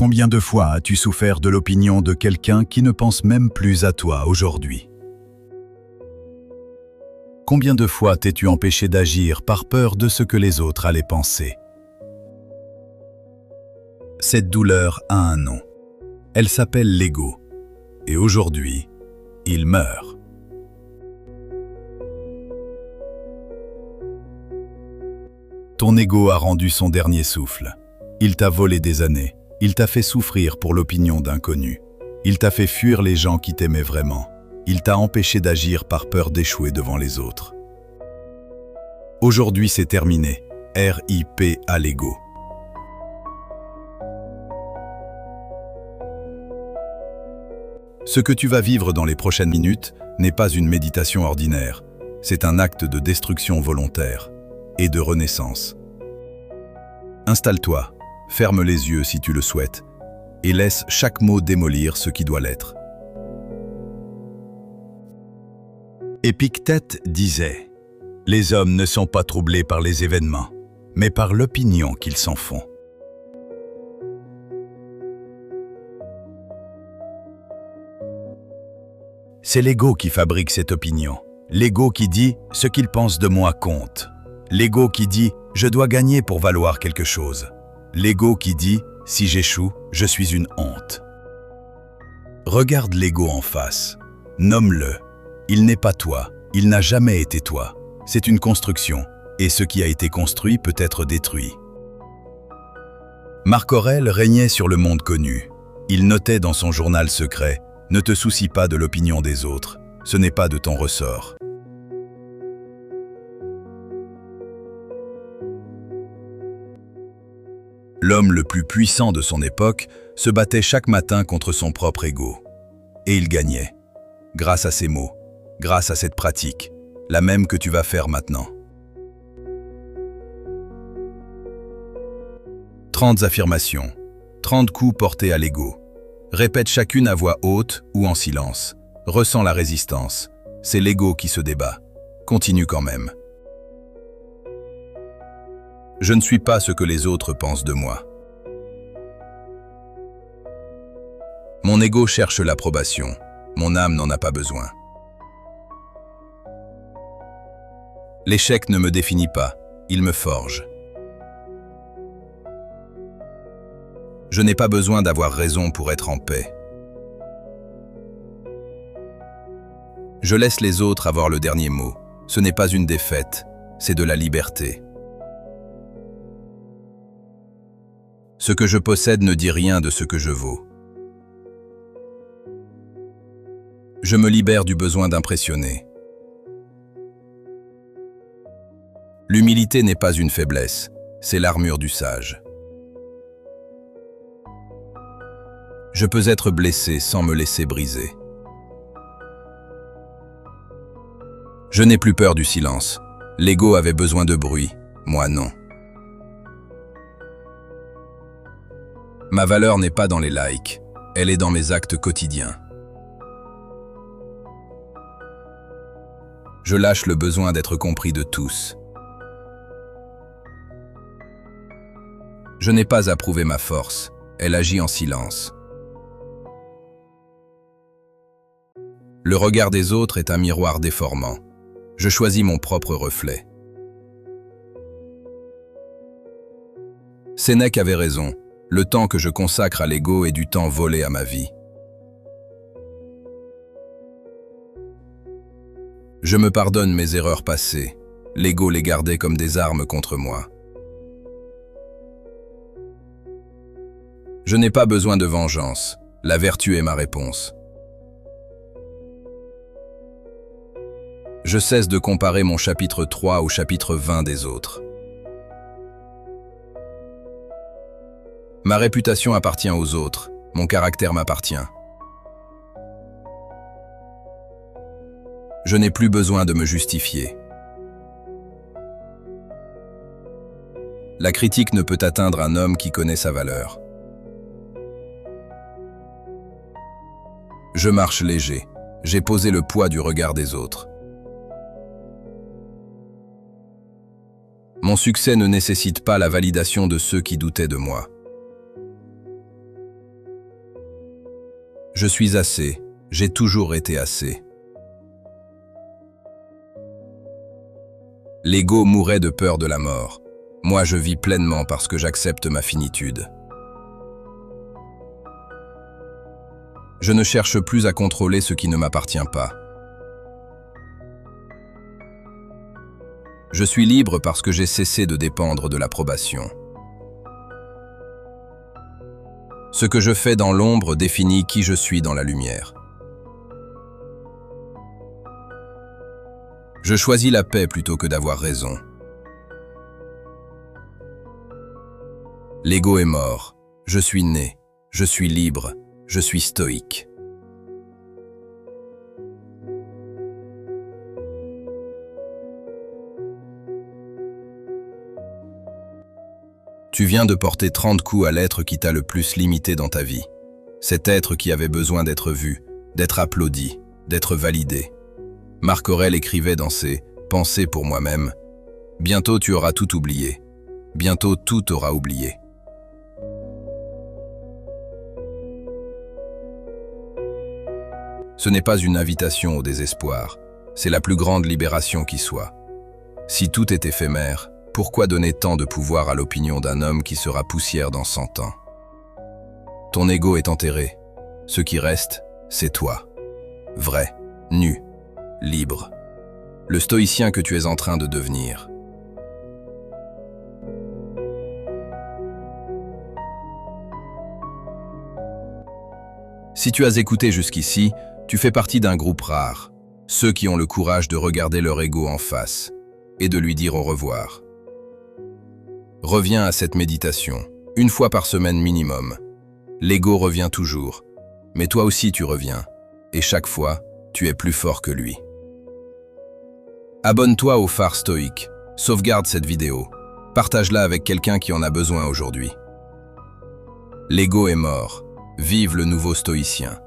Combien de fois as-tu souffert de l'opinion de quelqu'un qui ne pense même plus à toi aujourd'hui? Combien de fois t'es-tu empêché d'agir par peur de ce que les autres allaient penser? Cette douleur a un nom. Elle s'appelle l'ego. Et aujourd'hui, il meurt. Ton ego a rendu son dernier souffle. Il t'a volé des années. Il t'a fait souffrir pour l'opinion d'inconnus. Il t'a fait fuir les gens qui t'aimaient vraiment. Il t'a empêché d'agir par peur d'échouer devant les autres. Aujourd'hui, c'est terminé. RIP à l'ego. Ce que tu vas vivre dans les prochaines minutes n'est pas une méditation ordinaire. C'est un acte de destruction volontaire et de renaissance. Installe-toi, ferme les yeux si tu le souhaites, et laisse chaque mot démolir ce qui doit l'être. Épictète disait : « Les hommes ne sont pas troublés par les événements, mais par l'opinion qu'ils s'en font. » C'est l'ego qui fabrique cette opinion. L'ego qui dit « ce qu'ils pensent de moi compte ». L'ego qui dit « je dois gagner pour valoir quelque chose ». L'ego qui dit « si j'échoue, je suis une honte ». Regarde l'ego en face. Nomme-le. Il n'est pas toi. Il n'a jamais été toi. C'est une construction. Et ce qui a été construit peut être détruit. Marc Aurèle régnait sur le monde connu. Il notait dans son journal secret « Ne te soucie pas de l'opinion des autres. Ce n'est pas de ton ressort. » L'homme le plus puissant de son époque se battait chaque matin contre son propre ego. Et il gagnait. Grâce à ces mots, grâce à cette pratique, la même que tu vas faire maintenant. 30 affirmations, 30 coups portés à l'ego. Répète chacune à voix haute ou en silence. Ressens la résistance. C'est l'ego qui se débat. Continue quand même. Je ne suis pas ce que les autres pensent de moi. Mon ego cherche l'approbation. Mon âme n'en a pas besoin. L'échec ne me définit pas. Il me forge. Je n'ai pas besoin d'avoir raison pour être en paix. Je laisse les autres avoir le dernier mot. Ce n'est pas une défaite, c'est de la liberté. Ce que je possède ne dit rien de ce que je vaux. Je me libère du besoin d'impressionner. L'humilité n'est pas une faiblesse, c'est l'armure du sage. Je peux être blessé sans me laisser briser. Je n'ai plus peur du silence. L'ego avait besoin de bruit, moi non. Ma valeur n'est pas dans les likes, elle est dans mes actes quotidiens. Je lâche le besoin d'être compris de tous. Je n'ai pas à prouver ma force, elle agit en silence. Le regard des autres est un miroir déformant. Je choisis mon propre reflet. Sénèque avait raison. Le temps que je consacre à l'ego est du temps volé à ma vie. Je me pardonne mes erreurs passées. L'ego les gardait comme des armes contre moi. Je n'ai pas besoin de vengeance. La vertu est ma réponse. Je cesse de comparer mon chapitre 3 au chapitre 20 des autres. Ma réputation appartient aux autres, mon caractère m'appartient. Je n'ai plus besoin de me justifier. La critique ne peut atteindre un homme qui connaît sa valeur. Je marche léger, j'ai posé le poids du regard des autres. Mon succès ne nécessite pas la validation de ceux qui doutaient de moi. Je suis assez, j'ai toujours été assez. L'ego mourait de peur de la mort. Moi, je vis pleinement parce que j'accepte ma finitude. Je ne cherche plus à contrôler ce qui ne m'appartient pas. Je suis libre parce que j'ai cessé de dépendre de l'approbation. Ce que je fais dans l'ombre définit qui je suis dans la lumière. Je choisis la paix plutôt que d'avoir raison. L'ego est mort. Je suis né. Je suis libre. Je suis stoïque. Tu viens de porter 30 coups à l'être qui t'a le plus limité dans ta vie. Cet être qui avait besoin d'être vu, d'être applaudi, d'être validé. Marc Aurèle écrivait dans ses « Pensées pour moi-même » « Bientôt tu auras tout oublié. Bientôt tout aura oublié. » Ce n'est pas une invitation au désespoir, c'est la plus grande libération qui soit. Si tout est éphémère, pourquoi donner tant de pouvoir à l'opinion d'un homme qui sera poussière dans 100 ans? Ton ego est enterré. Ce qui reste, c'est toi. Vrai, nu, libre. Le stoïcien que tu es en train de devenir. Si tu as écouté jusqu'ici, tu fais partie d'un groupe rare, ceux qui ont le courage de regarder leur ego en face et de lui dire au revoir. Reviens à cette méditation, une fois par semaine minimum. L'ego revient toujours, mais toi aussi tu reviens, et chaque fois, tu es plus fort que lui. Abonne-toi au Phare Stoïque, sauvegarde cette vidéo, partage-la avec quelqu'un qui en a besoin aujourd'hui. L'ego est mort, vive le nouveau stoïcien.